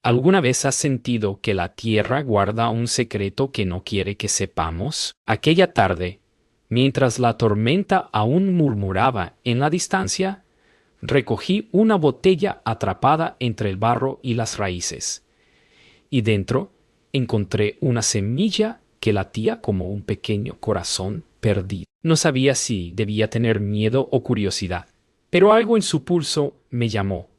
¿Alguna vez has sentido que la Tierra guarda un secreto que no quiere que sepamos? Aquella tarde, mientras la tormenta aún murmuraba en la distancia, recogí una botella atrapada entre el barro y las raíces, y dentro encontré una semilla que latía como un pequeño corazón perdido. No sabía si debía tener miedo o curiosidad, pero algo en su pulso me llamó,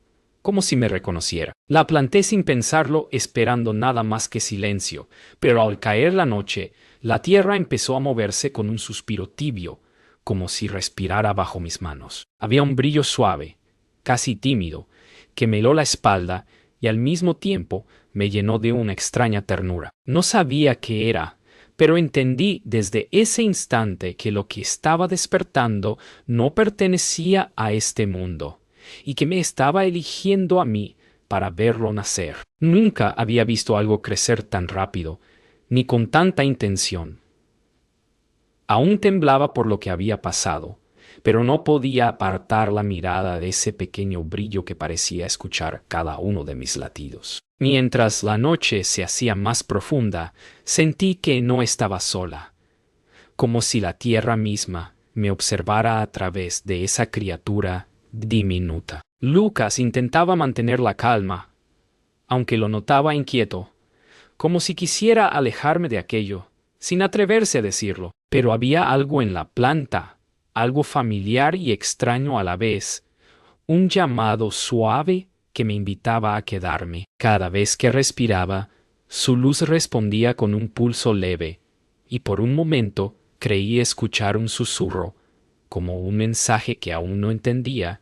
como si me reconociera. La planté sin pensarlo, esperando nada más que silencio, pero al caer la noche, la tierra empezó a moverse con un suspiro tibio, como si respirara bajo mis manos. Había un brillo suave, casi tímido, que me heló la espalda y al mismo tiempo me llenó de una extraña ternura. No sabía qué era, pero entendí desde ese instante que lo que estaba despertando no pertenecía a este mundo, y que me estaba eligiendo a mí para verlo nacer. Nunca había visto algo crecer tan rápido, ni con tanta intención. Aún temblaba por lo que había pasado, pero no podía apartar la mirada de ese pequeño brillo que parecía escuchar cada uno de mis latidos. Mientras la noche se hacía más profunda, sentí que no estaba sola, como si la tierra misma me observara a través de esa criatura diminuta. Lucas intentaba mantener la calma, aunque lo notaba inquieto, como si quisiera alejarme de aquello, sin atreverse a decirlo. Pero había algo en la planta, algo familiar y extraño a la vez, un llamado suave que me invitaba a quedarme. Cada vez que respiraba, su luz respondía con un pulso leve, y por un momento creí escuchar un susurro, como un mensaje que aún no entendía,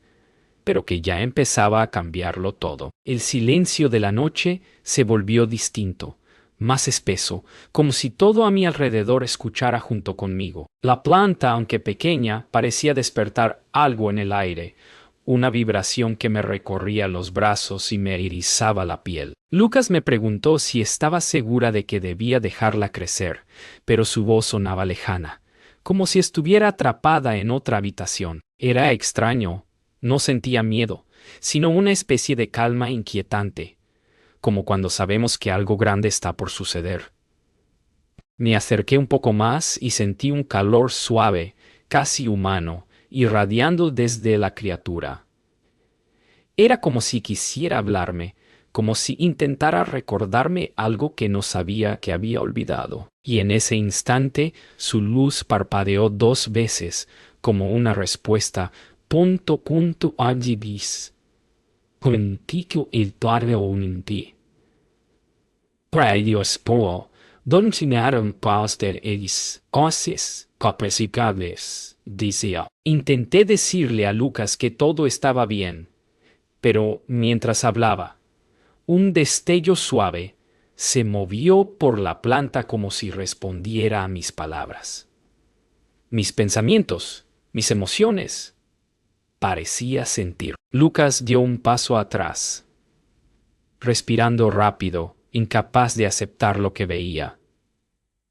pero que ya empezaba a cambiarlo todo. El silencio de la noche se volvió distinto, más espeso, como si todo a mi alrededor escuchara junto conmigo. La planta, aunque pequeña, parecía despertar algo en el aire, una vibración que me recorría los brazos y me erizaba la piel. Lucas me preguntó si estaba segura de que debía dejarla crecer, pero su voz sonaba lejana, como si estuviera atrapada en otra habitación. Era extraño. No sentía miedo, sino una especie de calma inquietante, como cuando sabemos que algo grande está por suceder. Me acerqué un poco más y sentí un calor suave, casi humano, irradiando desde la criatura. Era como si quisiera hablarme, como si intentara recordarme algo que no sabía que había olvidado. Y en ese instante su luz parpadeó 2 veces, como una respuesta. Agibis. Contigo il tare unti. Praios po, doncinarum paster eis, coses, capresicables, decía. Intenté decirle a Lucas que todo estaba bien, pero mientras hablaba, un destello suave se movió por la planta como si respondiera a mis palabras. Mis pensamientos, mis emociones, parecía sentir. Lucas dio un paso atrás, respirando rápido, incapaz de aceptar lo que veía.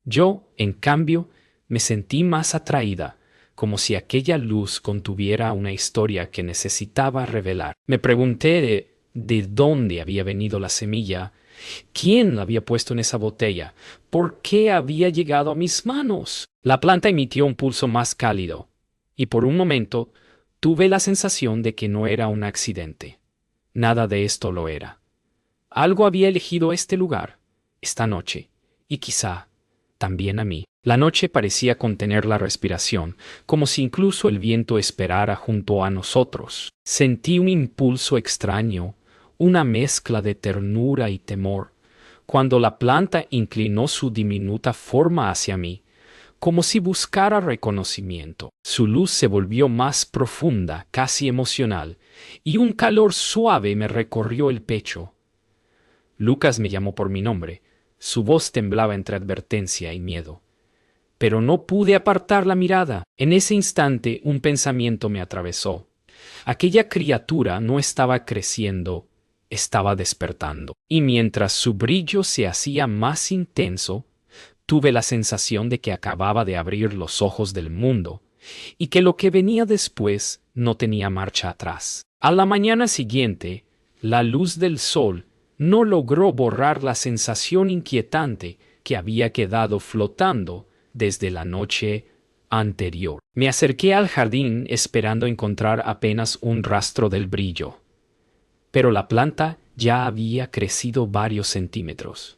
Yo, en cambio, me sentí más atraída, como si aquella luz contuviera una historia que necesitaba revelar. Me pregunté de dónde había venido la semilla, quién la había puesto en esa botella, por qué había llegado a mis manos. La planta emitió un pulso más cálido, y por un momento tuve la sensación de que no era un accidente. Nada de esto lo era. Algo había elegido este lugar, esta noche, y quizá también a mí. La noche parecía contener la respiración, como si incluso el viento esperara junto a nosotros. Sentí un impulso extraño, una mezcla de ternura y temor, cuando la planta inclinó su diminuta forma hacia mí, como si buscara reconocimiento. Su luz se volvió más profunda, casi emocional, y un calor suave me recorrió el pecho. Lucas me llamó por mi nombre. Su voz temblaba entre advertencia y miedo. Pero no pude apartar la mirada. En ese instante un pensamiento me atravesó. Aquella criatura no estaba creciendo, estaba despertando. Y mientras su brillo se hacía más intenso, tuve la sensación de que acababa de abrir los ojos del mundo, y que lo que venía después no tenía marcha atrás. A la mañana siguiente, la luz del sol no logró borrar la sensación inquietante que había quedado flotando desde la noche anterior. Me acerqué al jardín esperando encontrar apenas un rastro del brillo, pero la planta ya había crecido varios centímetros,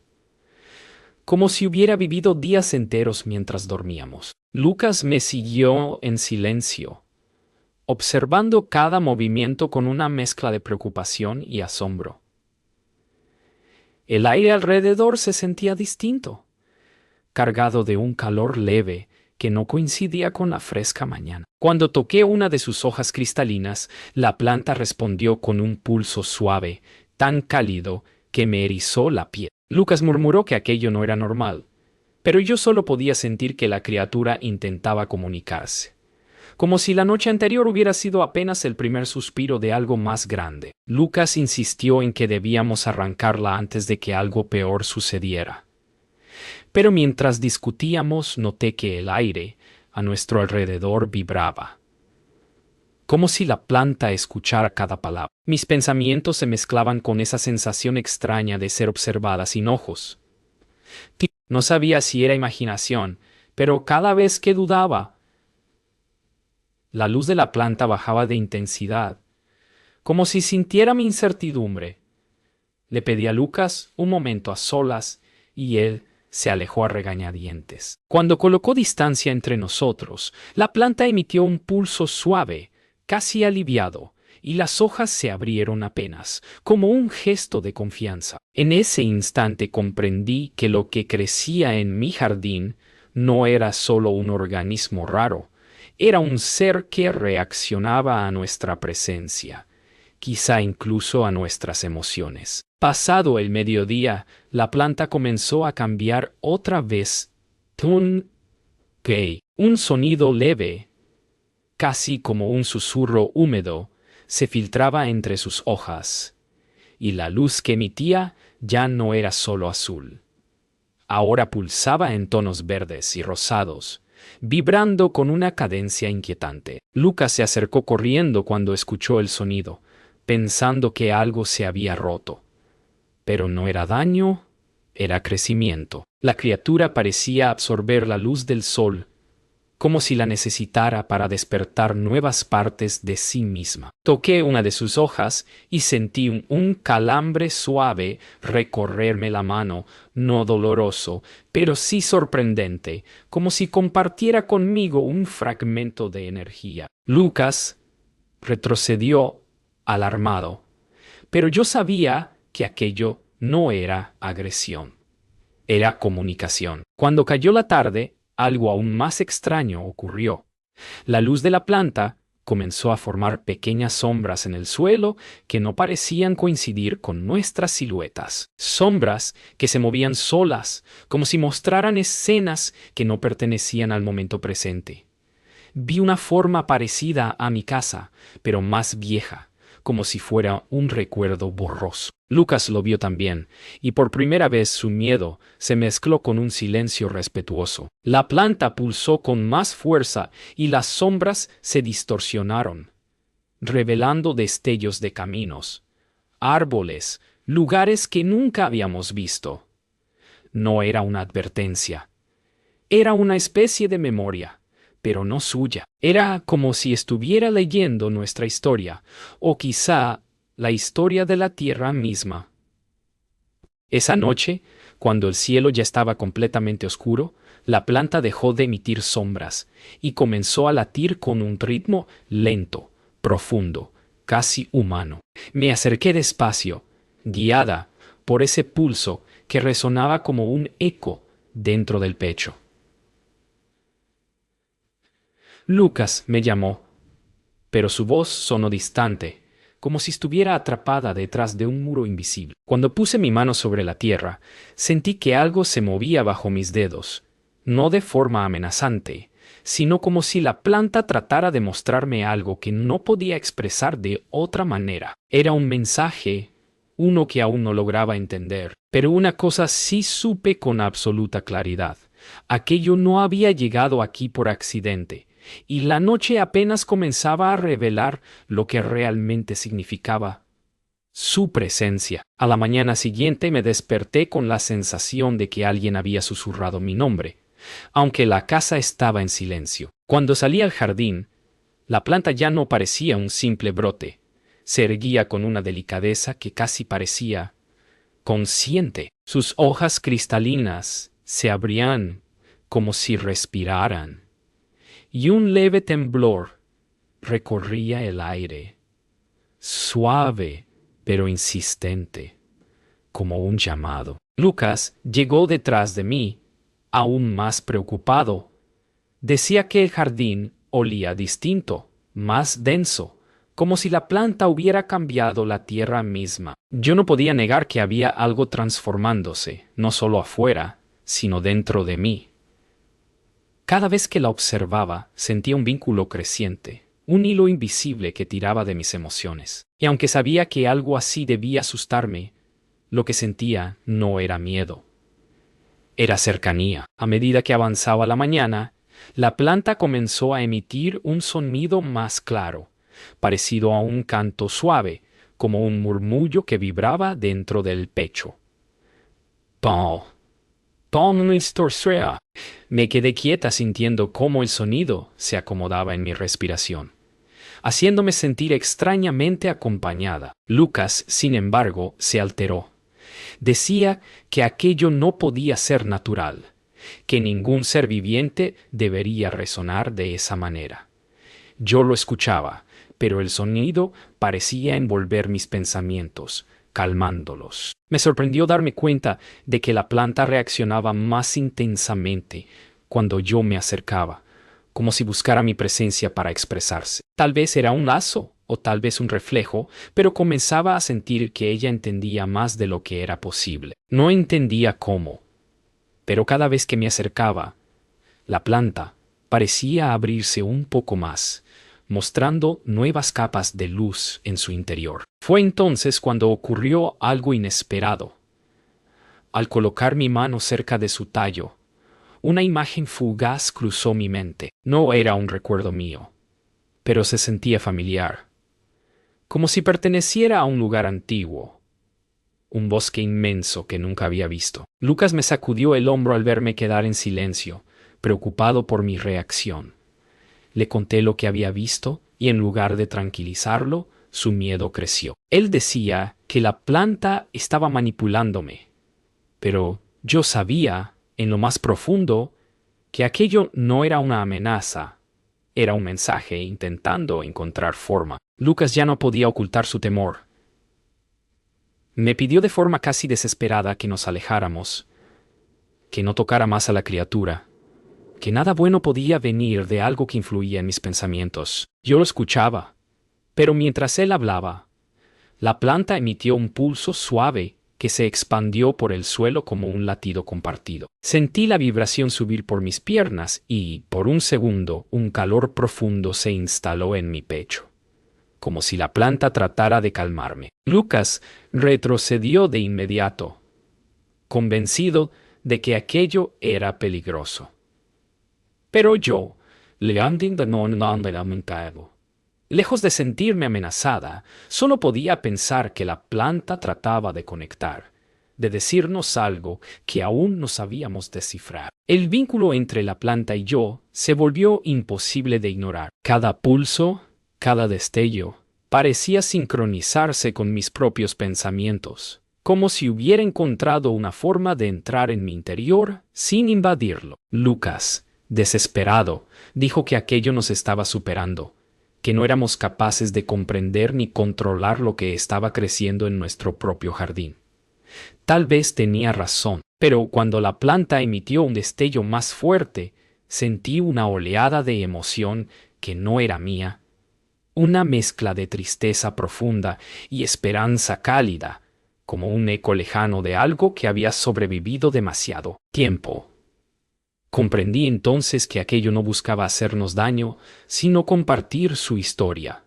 como si hubiera vivido días enteros mientras dormíamos. Lucas me siguió en silencio, observando cada movimiento con una mezcla de preocupación y asombro. El aire alrededor se sentía distinto, cargado de un calor leve que no coincidía con la fresca mañana. Cuando toqué una de sus hojas cristalinas, la planta respondió con un pulso suave, tan cálido que me erizó la piel. Lucas murmuró que aquello no era normal, pero yo solo podía sentir que la criatura intentaba comunicarse, como si la noche anterior hubiera sido apenas el primer suspiro de algo más grande. Lucas insistió en que debíamos arrancarla antes de que algo peor sucediera. Pero mientras discutíamos, noté que el aire a nuestro alrededor vibraba, como si la planta escuchara cada palabra. Mis pensamientos se mezclaban con esa sensación extraña de ser observada sin ojos. No sabía si era imaginación, pero cada vez que dudaba, la luz de la planta bajaba de intensidad, como si sintiera mi incertidumbre. Le pedí a Lucas un momento a solas y él se alejó a regañadientes. Cuando colocó distancia entre nosotros, la planta emitió un pulso suave, casi aliviado, y las hojas se abrieron apenas, como un gesto de confianza. En ese instante comprendí que lo que crecía en mi jardín no era solo un organismo raro, era un ser que reaccionaba a nuestra presencia, quizá incluso a nuestras emociones. Pasado el mediodía, la planta comenzó a cambiar otra vez. Un sonido leve, casi como un susurro húmedo, se filtraba entre sus hojas, y la luz que emitía ya no era solo azul. Ahora pulsaba en tonos verdes y rosados, vibrando con una cadencia inquietante. Lucas se acercó corriendo cuando escuchó el sonido, pensando que algo se había roto. Pero no era daño, era crecimiento. La criatura parecía absorber la luz del sol, como si la necesitara para despertar nuevas partes de sí misma. Toqué una de sus hojas y sentí un calambre suave recorrerme la mano, no doloroso, pero sí sorprendente, como si compartiera conmigo un fragmento de energía. Lucas retrocedió alarmado, pero yo sabía que aquello no era agresión, era comunicación. Cuando cayó la tarde, algo aún más extraño ocurrió. La luz de la planta comenzó a formar pequeñas sombras en el suelo que no parecían coincidir con nuestras siluetas. Sombras que se movían solas, como si mostraran escenas que no pertenecían al momento presente. Vi una forma parecida a mi casa, pero más vieja, como si fuera un recuerdo borroso. Lucas lo vio también, y por primera vez su miedo se mezcló con un silencio respetuoso. La planta pulsó con más fuerza y las sombras se distorsionaron, revelando destellos de caminos, árboles, lugares que nunca habíamos visto. No era una advertencia, era una especie de memoria, pero no suya. Era como si estuviera leyendo nuestra historia, o quizá la historia de la tierra misma. Esa noche, cuando el cielo ya estaba completamente oscuro, la planta dejó de emitir sombras y comenzó a latir con un ritmo lento, profundo, casi humano. Me acerqué despacio, guiada por ese pulso que resonaba como un eco dentro del pecho. Lucas me llamó, pero su voz sonó distante, como si estuviera atrapada detrás de un muro invisible. Cuando puse mi mano sobre la tierra, sentí que algo se movía bajo mis dedos, no de forma amenazante, sino como si la planta tratara de mostrarme algo que no podía expresar de otra manera. Era un mensaje, uno que aún no lograba entender, pero una cosa sí supe con absoluta claridad. Aquello no había llegado aquí por accidente, y la noche apenas comenzaba a revelar lo que realmente significaba. su presencia. A la mañana siguiente me desperté con la sensación de que alguien había susurrado mi nombre, aunque la casa estaba en silencio. Cuando salí al jardín, la planta ya no parecía un simple brote. Se erguía con una delicadeza que casi parecía consciente. Sus hojas cristalinas se abrían como si respiraran, y un leve temblor recorría el aire, suave pero insistente, como un llamado. Lucas llegó detrás de mí, aún más preocupado. Decía que el jardín olía distinto, más denso, como si la planta hubiera cambiado la tierra misma. Yo no podía negar que había algo transformándose, no solo afuera, sino dentro de mí. Cada vez que la observaba, sentía un vínculo creciente, un hilo invisible que tiraba de mis emociones. Y aunque sabía que algo así debía asustarme, lo que sentía no era miedo. Era cercanía. A medida que avanzaba la mañana, la planta comenzó a emitir un sonido más claro, parecido a un canto suave, como un murmullo que vibraba dentro del pecho. ¡Pum! ¡Pum! Me quedé quieta sintiendo cómo el sonido se acomodaba en mi respiración, haciéndome sentir extrañamente acompañada. Lucas, sin embargo, se alteró. Decía que aquello no podía ser natural, que ningún ser viviente debería resonar de esa manera. Yo lo escuchaba, pero el sonido parecía envolver mis pensamientos, calmándolos. Me sorprendió darme cuenta de que la planta reaccionaba más intensamente cuando yo me acercaba, como si buscara mi presencia para expresarse. Tal vez era un lazo, o tal vez un reflejo, pero comenzaba a sentir que ella entendía más de lo que era posible. No entendía cómo, pero cada vez que me acercaba, la planta parecía abrirse un poco más, mostrando nuevas capas de luz en su interior. Fue entonces cuando ocurrió algo inesperado. Al colocar mi mano cerca de su tallo, una imagen fugaz cruzó mi mente. No era un recuerdo mío, pero se sentía familiar, como si perteneciera a un lugar antiguo, un bosque inmenso que nunca había visto. Lucas me sacudió el hombro al verme quedar en silencio, preocupado por mi reacción. Le conté lo que había visto y en lugar de tranquilizarlo, su miedo creció. Él decía que la planta estaba manipulándome, pero yo sabía, en lo más profundo, que aquello no era una amenaza, era un mensaje intentando encontrar forma. Lucas ya no podía ocultar su temor. Me pidió de forma casi desesperada que nos alejáramos, que no tocara más a la criatura, que nada bueno podía venir de algo que influía en mis pensamientos. Yo lo escuchaba, pero mientras él hablaba, la planta emitió un pulso suave que se expandió por el suelo como un latido compartido. Sentí la vibración subir por mis piernas y, por un segundo, un calor profundo se instaló en mi pecho, como si la planta tratara de calmarme. Lucas retrocedió de inmediato, convencido de que aquello era peligroso. Pero yo, lejos de sentirme amenazada, solo podía pensar que la planta trataba de conectar, de decirnos algo que aún no sabíamos descifrar. El vínculo entre la planta y yo se volvió imposible de ignorar. Cada pulso, cada destello, parecía sincronizarse con mis propios pensamientos, como si hubiera encontrado una forma de entrar en mi interior sin invadirlo. Lucas, desesperado, dijo que aquello nos estaba superando, que no éramos capaces de comprender ni controlar lo que estaba creciendo en nuestro propio jardín. Tal vez tenía razón, pero cuando la planta emitió un destello más fuerte, sentí una oleada de emoción que no era mía, una mezcla de tristeza profunda y esperanza cálida, como un eco lejano de algo que había sobrevivido demasiado tiempo. Comprendí entonces que aquello no buscaba hacernos daño, sino compartir su historia.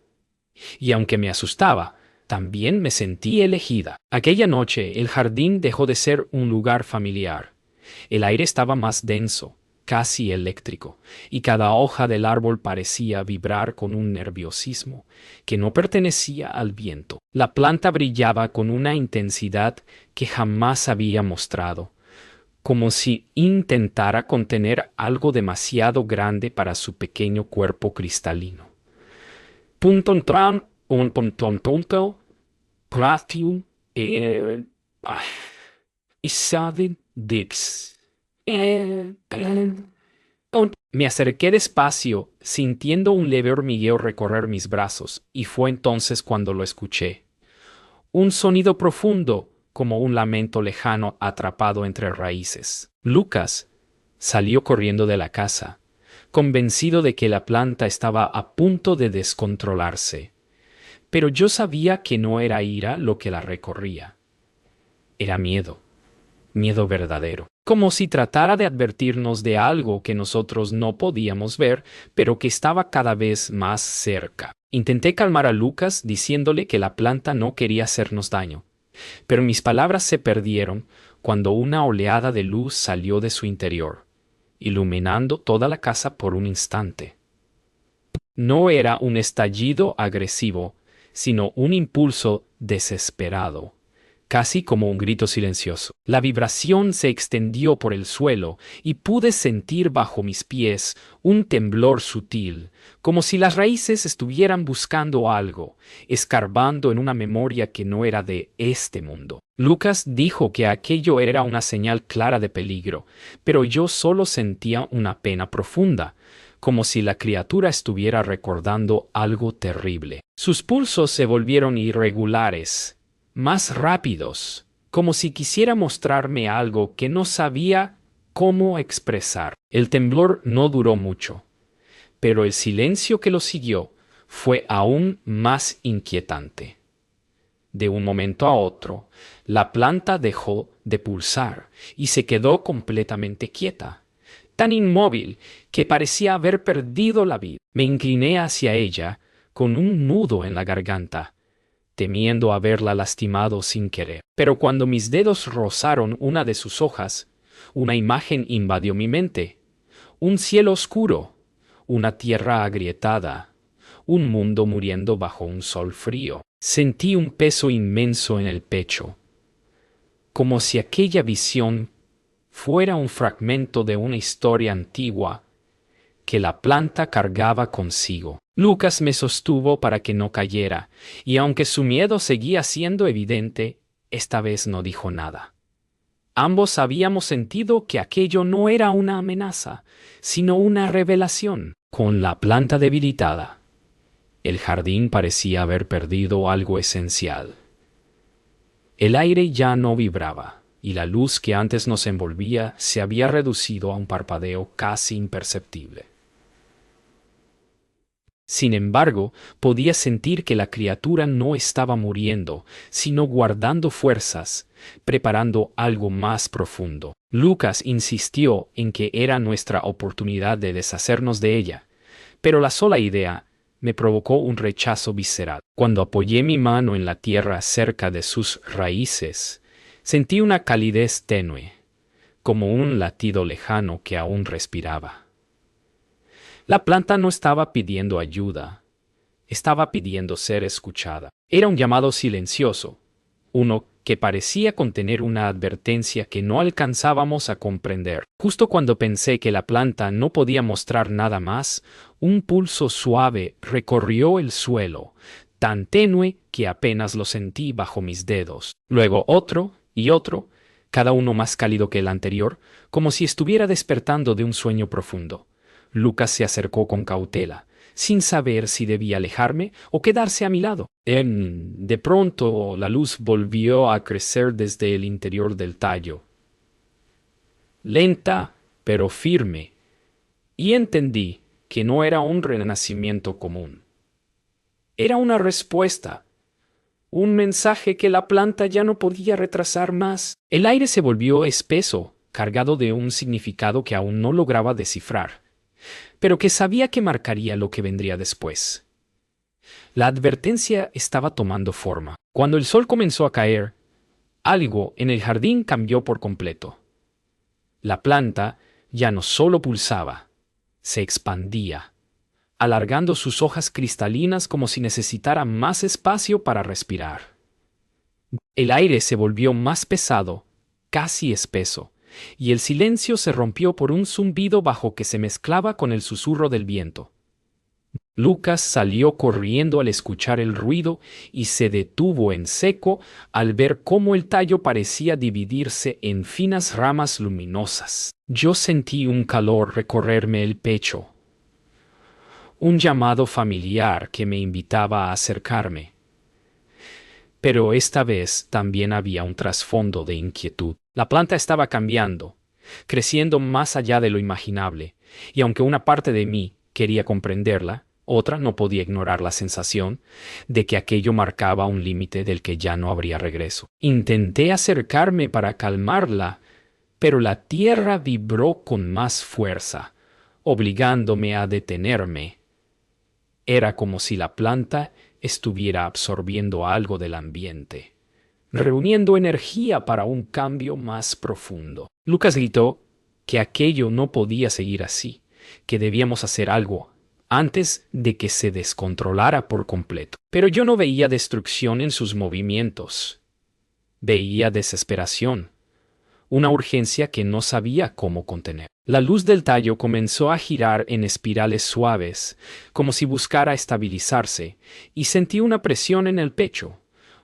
Y aunque me asustaba, también me sentí elegida. Aquella noche el jardín dejó de ser un lugar familiar. El aire estaba más denso, casi eléctrico, y cada hoja del árbol parecía vibrar con un nerviosismo que no pertenecía al viento. La planta brillaba con una intensidad que jamás había mostrado, como si intentara contener algo demasiado grande para su pequeño cuerpo cristalino. Punto tran, un punto, platinum, y saben dix. Me acerqué despacio, sintiendo un leve hormigueo recorrer mis brazos, y fue entonces cuando lo escuché. Un sonido profundo, como un lamento lejano atrapado entre raíces. Lucas salió corriendo de la casa, convencido de que la planta estaba a punto de descontrolarse. Pero yo sabía que no era ira lo que la recorría. Era miedo. Miedo verdadero, como si tratara de advertirnos de algo que nosotros no podíamos ver, pero que estaba cada vez más cerca. Intenté calmar a Lucas diciéndole que la planta no quería hacernos daño, pero mis palabras se perdieron cuando una oleada de luz salió de su interior, iluminando toda la casa por un instante. No era un estallido agresivo, sino un impulso desesperado, casi como un grito silencioso. La vibración se extendió por el suelo y pude sentir bajo mis pies un temblor sutil, como si las raíces estuvieran buscando algo, escarbando en una memoria que no era de este mundo. Lucas dijo que aquello era una señal clara de peligro, pero yo solo sentía una pena profunda, como si la criatura estuviera recordando algo terrible. Sus pulsos se volvieron irregulares, más rápidos, como si quisiera mostrarme algo que no sabía cómo expresar. El temblor no duró mucho, pero el silencio que lo siguió fue aún más inquietante. De un momento a otro, la planta dejó de pulsar y se quedó completamente quieta, tan inmóvil que parecía haber perdido la vida. Me incliné hacia ella con un nudo en la garganta, temiendo haberla lastimado sin querer. Pero cuando mis dedos rozaron una de sus hojas, una imagen invadió mi mente. Un cielo oscuro, una tierra agrietada, un mundo muriendo bajo un sol frío. Sentí un peso inmenso en el pecho, como si aquella visión fuera un fragmento de una historia antigua que la planta cargaba consigo. Lucas me sostuvo para que no cayera, y aunque su miedo seguía siendo evidente, esta vez no dijo nada. Ambos habíamos sentido que aquello no era una amenaza, sino una revelación. Con la planta debilitada, el jardín parecía haber perdido algo esencial. El aire ya no vibraba, y la luz que antes nos envolvía se había reducido a un parpadeo casi imperceptible. Sin embargo, podía sentir que la criatura no estaba muriendo, sino guardando fuerzas, preparando algo más profundo. Lucas insistió en que era nuestra oportunidad de deshacernos de ella, pero la sola idea me provocó un rechazo visceral. Cuando apoyé mi mano en la tierra cerca de sus raíces, sentí una calidez tenue, como un latido lejano que aún respiraba. La planta no estaba pidiendo ayuda, estaba pidiendo ser escuchada. Era un llamado silencioso, uno que parecía contener una advertencia que no alcanzábamos a comprender. Justo cuando pensé que la planta no podía mostrar nada más, un pulso suave recorrió el suelo, tan tenue que apenas lo sentí bajo mis dedos. Luego otro y otro, cada uno más cálido que el anterior, como si estuviera despertando de un sueño profundo. Lucas se acercó con cautela, sin saber si debía alejarme o quedarse a mi lado. De pronto la luz volvió a crecer desde el interior del tallo. Lenta, pero firme, y entendí que no era un renacimiento común. Era una respuesta, un mensaje que la planta ya no podía retrasar más. El aire se volvió espeso, cargado de un significado que aún no lograba descifrar, pero que sabía que marcaría lo que vendría después. La advertencia estaba tomando forma. Cuando el sol comenzó a caer, algo en el jardín cambió por completo. La planta, ya no solo pulsaba, se expandía, alargando sus hojas cristalinas como si necesitara más espacio para respirar. El aire se volvió más pesado, casi espeso, y el silencio se rompió por un zumbido bajo que se mezclaba con el susurro del viento. Lucas salió corriendo al escuchar el ruido y se detuvo en seco al ver cómo el tallo parecía dividirse en finas ramas luminosas. Yo sentí un calor recorrerme el pecho, un llamado familiar que me invitaba a acercarme. Pero esta vez también había un trasfondo de inquietud. La planta estaba cambiando, creciendo más allá de lo imaginable, y aunque una parte de mí quería comprenderla, otra no podía ignorar la sensación de que aquello marcaba un límite del que ya no habría regreso. Intenté acercarme para calmarla, pero la tierra vibró con más fuerza, obligándome a detenerme. Era como si la planta estuviera absorbiendo algo del ambiente, reuniendo energía para un cambio más profundo. Lucas gritó que aquello no podía seguir así, que debíamos hacer algo antes de que se descontrolara por completo. Pero yo no veía destrucción en sus movimientos. Veía desesperación, una urgencia que no sabía cómo contener. La luz del tallo comenzó a girar en espirales suaves, como si buscara estabilizarse, y sentí una presión en el pecho,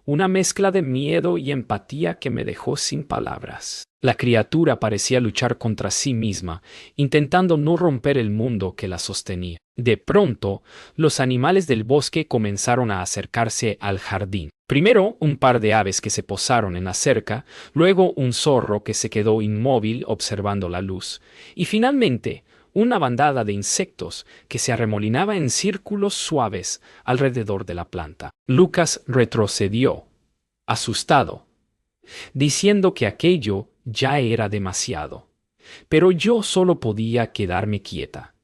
una mezcla de miedo y empatía que me dejó sin palabras. La criatura parecía luchar contra sí misma, intentando no romper el mundo que la sostenía. De pronto, los animales del bosque comenzaron a acercarse al jardín. Primero un par de aves que se posaron en la cerca, luego un zorro que se quedó inmóvil observando la luz, y finalmente una bandada de insectos que se arremolinaba en círculos suaves alrededor de la planta. Lucas retrocedió, asustado, diciendo que aquello ya era demasiado. Pero yo solo podía quedarme quieta,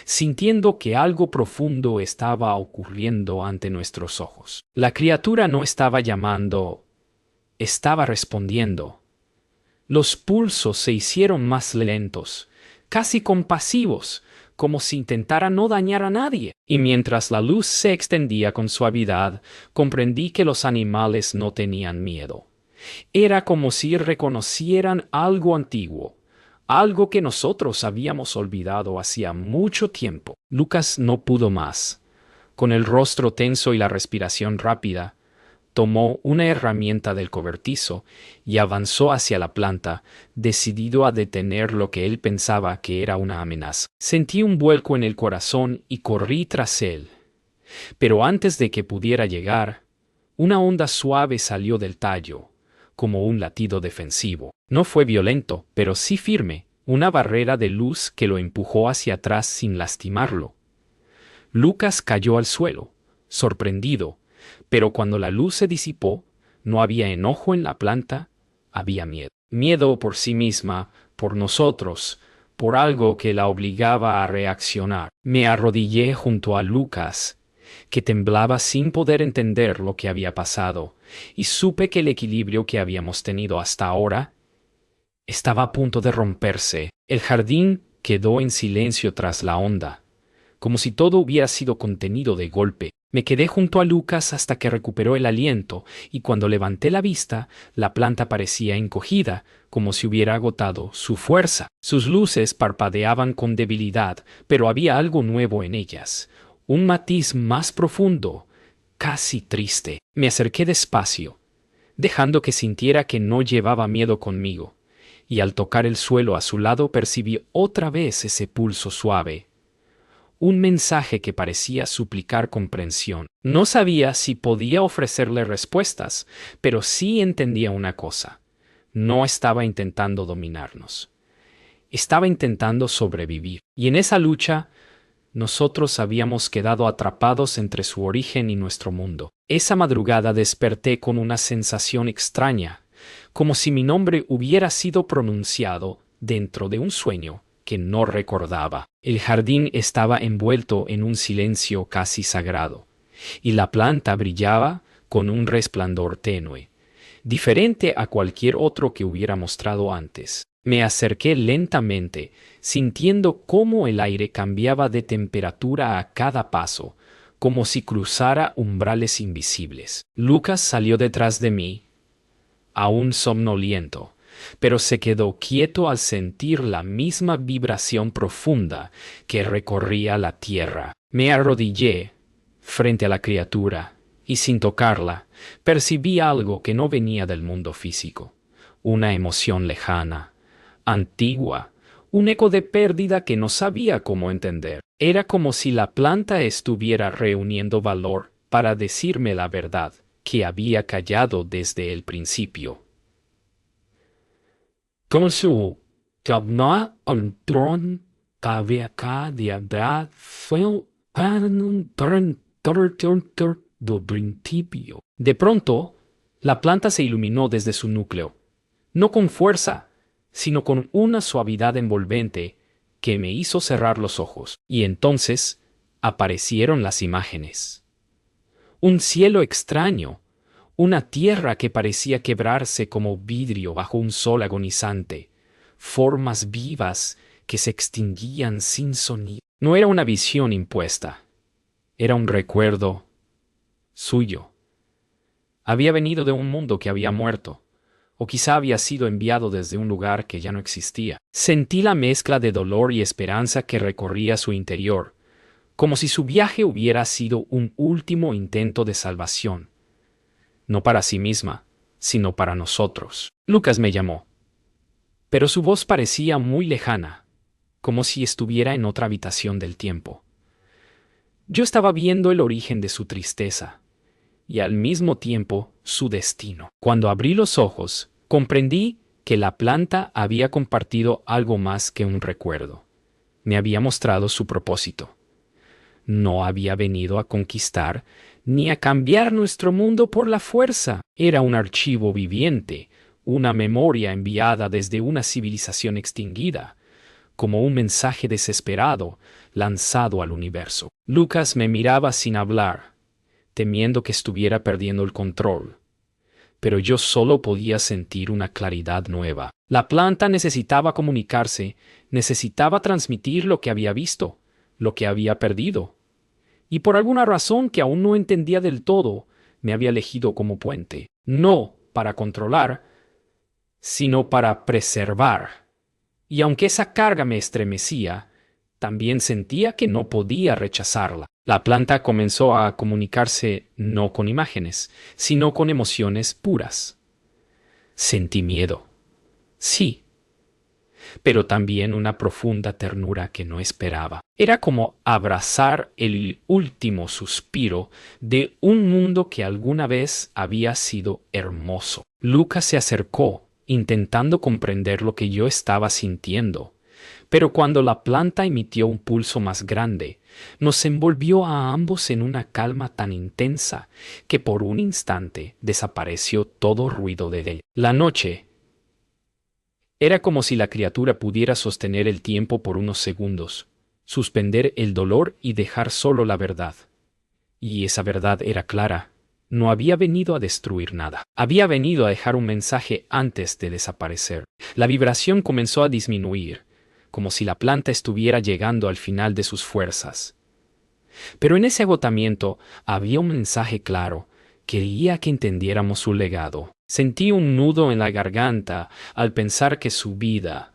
sintiendo que algo profundo estaba ocurriendo ante nuestros ojos. La criatura no estaba llamando, estaba respondiendo. Los pulsos se hicieron más lentos, casi compasivos, como si intentara no dañar a nadie. Y mientras la luz se extendía con suavidad, comprendí que los animales no tenían miedo. Era como si reconocieran algo antiguo, algo que nosotros habíamos olvidado hacía mucho tiempo. Lucas no pudo más. Con el rostro tenso y la respiración rápida, tomó una herramienta del cobertizo y avanzó hacia la planta, decidido a detener lo que él pensaba que era una amenaza. Sentí un vuelco en el corazón y corrí tras él. Pero antes de que pudiera llegar, una onda suave salió del tallo, como un latido defensivo. No fue violento, pero sí firme, una barrera de luz que lo empujó hacia atrás sin lastimarlo. Lucas cayó al suelo, sorprendido, pero cuando la luz se disipó, no había enojo en la planta, había miedo. Miedo por sí misma, por nosotros, por algo que la obligaba a reaccionar. Me arrodillé junto a Lucas, que temblaba sin poder entender lo que había pasado, y supe que el equilibrio que habíamos tenido hasta ahora estaba a punto de romperse. El jardín quedó en silencio tras la onda, como si todo hubiera sido contenido de golpe. Me quedé junto a Lucas hasta que recuperó el aliento, y cuando levanté la vista, la planta parecía encogida, como si hubiera agotado su fuerza. Sus luces parpadeaban con debilidad, pero había algo nuevo en ellas, un matiz más profundo, casi triste. Me acerqué despacio, dejando que sintiera que no llevaba miedo conmigo, y al tocar el suelo a su lado percibí otra vez ese pulso suave, un mensaje que parecía suplicar comprensión. No sabía si podía ofrecerle respuestas, pero sí entendía una cosa: no estaba intentando dominarnos, estaba intentando sobrevivir. Y en esa lucha, nosotros habíamos quedado atrapados entre su origen y nuestro mundo. Esa madrugada desperté con una sensación extraña, como si mi nombre hubiera sido pronunciado dentro de un sueño que no recordaba. El jardín estaba envuelto en un silencio casi sagrado, y la planta brillaba con un resplandor tenue, diferente a cualquier otro que hubiera mostrado antes. Me acerqué lentamente, sintiendo cómo el aire cambiaba de temperatura a cada paso, como si cruzara umbrales invisibles. Lucas salió detrás de mí, aún somnoliento, pero se quedó quieto al sentir la misma vibración profunda que recorría la tierra. Me arrodillé frente a la criatura y sin tocarla, percibí algo que no venía del mundo físico, una emoción lejana, antigua, un eco de pérdida que no sabía cómo entender. Era como si la planta estuviera reuniendo valor para decirme la verdad que había callado desde el principio. Con su torna al tron cabeza de edad fue un do principio. De pronto, la planta se iluminó desde su núcleo, no con fuerza, sino con una suavidad envolvente que me hizo cerrar los ojos. Y entonces aparecieron las imágenes. Un cielo extraño, una tierra que parecía quebrarse como vidrio bajo un sol agonizante, formas vivas que se extinguían sin sonido. No era una visión impuesta, era un recuerdo suyo. Había venido de un mundo que había muerto, o quizá había sido enviado desde un lugar que ya no existía. Sentí la mezcla de dolor y esperanza que recorría su interior, como si su viaje hubiera sido un último intento de salvación, no para sí misma, sino para nosotros. Lucas me llamó, pero su voz parecía muy lejana, como si estuviera en otra habitación del tiempo. Yo estaba viendo el origen de su tristeza, y al mismo tiempo su destino. Cuando abrí los ojos, comprendí que la planta había compartido algo más que un recuerdo. Me había mostrado su propósito. No había venido a conquistar ni a cambiar nuestro mundo por la fuerza. Era un archivo viviente, una memoria enviada desde una civilización extinguida, como un mensaje desesperado lanzado al universo. Lucas me miraba sin hablar, temiendo que estuviera perdiendo el control. Pero yo solo podía sentir una claridad nueva. La planta necesitaba comunicarse, necesitaba transmitir lo que había visto, lo que había perdido. Y por alguna razón que aún no entendía del todo, me había elegido como puente, no para controlar, sino para preservar. Y aunque esa carga me estremecía, también sentía que no podía rechazarla. La planta comenzó a comunicarse no con imágenes, sino con emociones puras. Sentí miedo, sí, pero también una profunda ternura que no esperaba. Era como abrazar el último suspiro de un mundo que alguna vez había sido hermoso. Lucas se acercó, intentando comprender lo que yo estaba sintiendo. Pero cuando la planta emitió un pulso más grande, nos envolvió a ambos en una calma tan intensa que por un instante desapareció todo ruido de ella. La noche era como si la criatura pudiera sostener el tiempo por unos segundos, suspender el dolor y dejar solo la verdad. Y esa verdad era clara. No había venido a destruir nada. Había venido a dejar un mensaje antes de desaparecer. La vibración comenzó a disminuir, como si la planta estuviera llegando al final de sus fuerzas. Pero en ese agotamiento había un mensaje claro. Quería que entendiéramos su legado. Sentí un nudo en la garganta al pensar que su vida,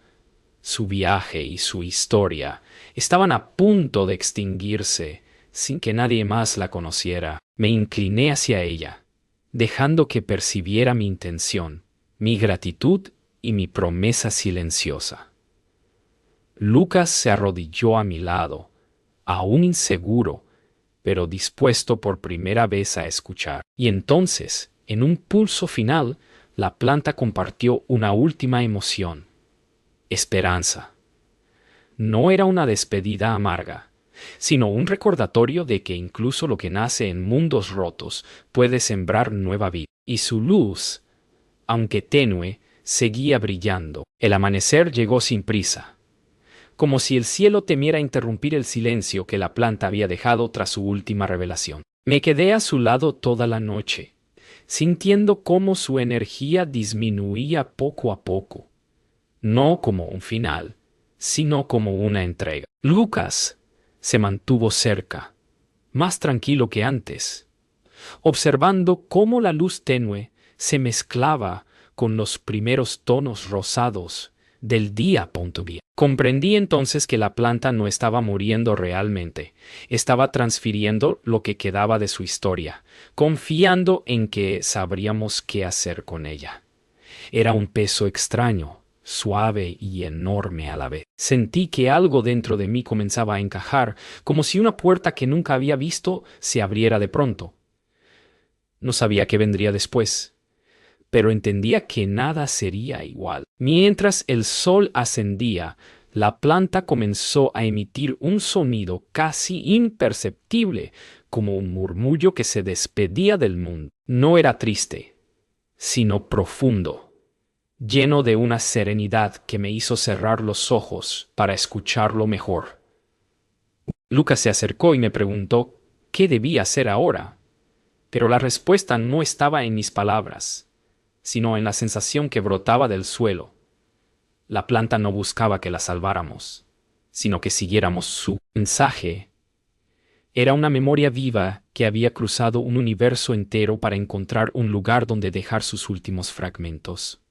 su viaje y su historia estaban a punto de extinguirse sin que nadie más la conociera. Me incliné hacia ella, dejando que percibiera mi intención, mi gratitud y mi promesa silenciosa. Lucas se arrodilló a mi lado, aún inseguro, pero dispuesto por primera vez a escuchar. Y entonces, en un pulso final, la planta compartió una última emoción: esperanza. No era una despedida amarga, sino un recordatorio de que incluso lo que nace en mundos rotos puede sembrar nueva vida. Y su luz, aunque tenue, seguía brillando. El amanecer llegó sin prisa, como si el cielo temiera interrumpir el silencio que la planta había dejado tras su última revelación. Me quedé a su lado toda la noche, sintiendo cómo su energía disminuía poco a poco, no como un final, sino como una entrega. Lucas se mantuvo cerca, más tranquilo que antes, observando cómo la luz tenue se mezclaba con los primeros tonos rosados del día. Comprendí entonces que la planta no estaba muriendo realmente, estaba transfiriendo lo que quedaba de su historia, confiando en que sabríamos qué hacer con ella. Era un peso extraño, suave y enorme a la vez. Sentí que algo dentro de mí comenzaba a encajar, como si una puerta que nunca había visto se abriera de pronto. No sabía qué vendría después, pero entendía que nada sería igual. Mientras el sol ascendía, la planta comenzó a emitir un sonido casi imperceptible, como un murmullo que se despedía del mundo. No era triste, sino profundo, lleno de una serenidad que me hizo cerrar los ojos para escucharlo mejor. Lucas se acercó y me preguntó qué debía hacer ahora, pero la respuesta no estaba en mis palabras, sino en la sensación que brotaba del suelo. La planta no buscaba que la salváramos, sino que siguiéramos su mensaje. Era una memoria viva que había cruzado un universo entero para encontrar un lugar donde dejar sus últimos fragmentos.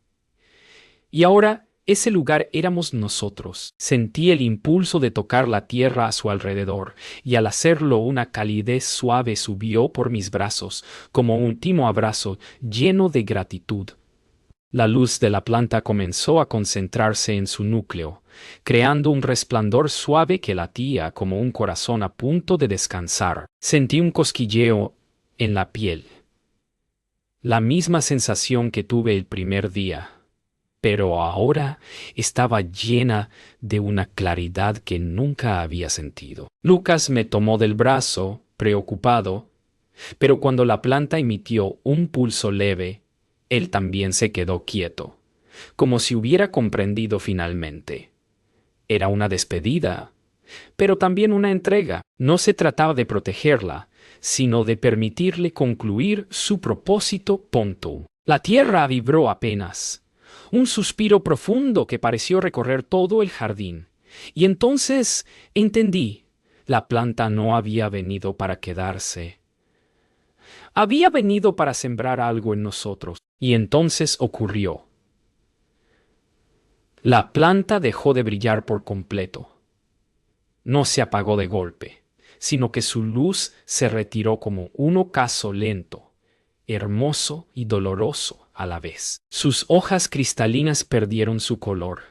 Y ahora ese lugar éramos nosotros. Sentí el impulso de tocar la tierra a su alrededor, y al hacerlo una calidez suave subió por mis brazos, como un último abrazo lleno de gratitud. La luz de la planta comenzó a concentrarse en su núcleo, creando un resplandor suave que latía como un corazón a punto de descansar. Sentí un cosquilleo en la piel, la misma sensación que tuve el primer día, pero ahora estaba llena de una claridad que nunca había sentido. Lucas me tomó del brazo, preocupado, pero cuando la planta emitió un pulso leve, él también se quedó quieto, como si hubiera comprendido finalmente. Era una despedida, pero también una entrega. No se trataba de protegerla, sino de permitirle concluir su propósito. La tierra vibró apenas, un suspiro profundo que pareció recorrer todo el jardín. Y entonces entendí, la planta no había venido para quedarse. Había venido para sembrar algo en nosotros. Y entonces ocurrió. La planta dejó de brillar por completo. No se apagó de golpe, sino que su luz se retiró como un ocaso lento, hermoso y doloroso a la vez. Sus hojas cristalinas perdieron su color,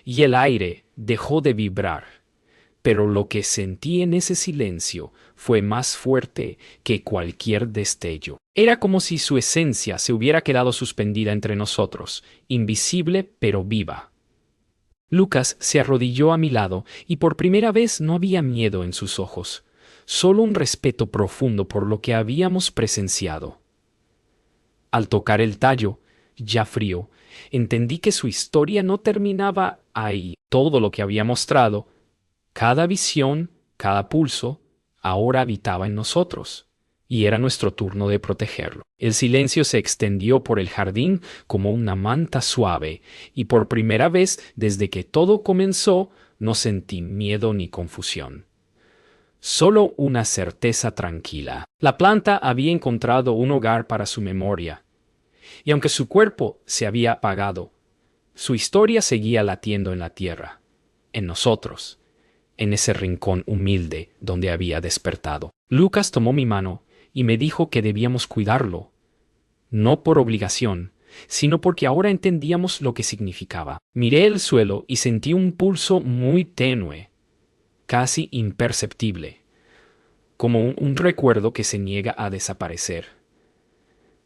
y el aire dejó de vibrar. Pero lo que sentí en ese silencio fue más fuerte que cualquier destello. Era como si su esencia se hubiera quedado suspendida entre nosotros, invisible pero viva. Lucas se arrodilló a mi lado y por primera vez no había miedo en sus ojos, solo un respeto profundo por lo que habíamos presenciado. Al tocar el tallo, ya frío, entendí que su historia no terminaba ahí. Todo lo que había mostrado, cada visión, cada pulso, ahora habitaba en nosotros, y era nuestro turno de protegerlo. El silencio se extendió por el jardín como una manta suave, y por primera vez desde que todo comenzó, no sentí miedo ni confusión. Solo una certeza tranquila. La planta había encontrado un hogar para su memoria, y aunque su cuerpo se había apagado, su historia seguía latiendo en la tierra, en nosotros, en ese rincón humilde donde había despertado. Lucas tomó mi mano y me dijo que debíamos cuidarlo, no por obligación, sino porque ahora entendíamos lo que significaba. Miré el suelo y sentí un pulso muy tenue, casi imperceptible, como un recuerdo que se niega a desaparecer.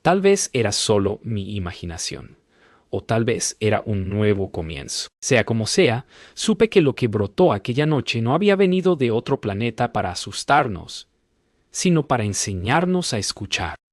Tal vez era solo mi imaginación, o tal vez era un nuevo comienzo. Sea como sea, supe que lo que brotó aquella noche no había venido de otro planeta para asustarnos, sino para enseñarnos a escuchar.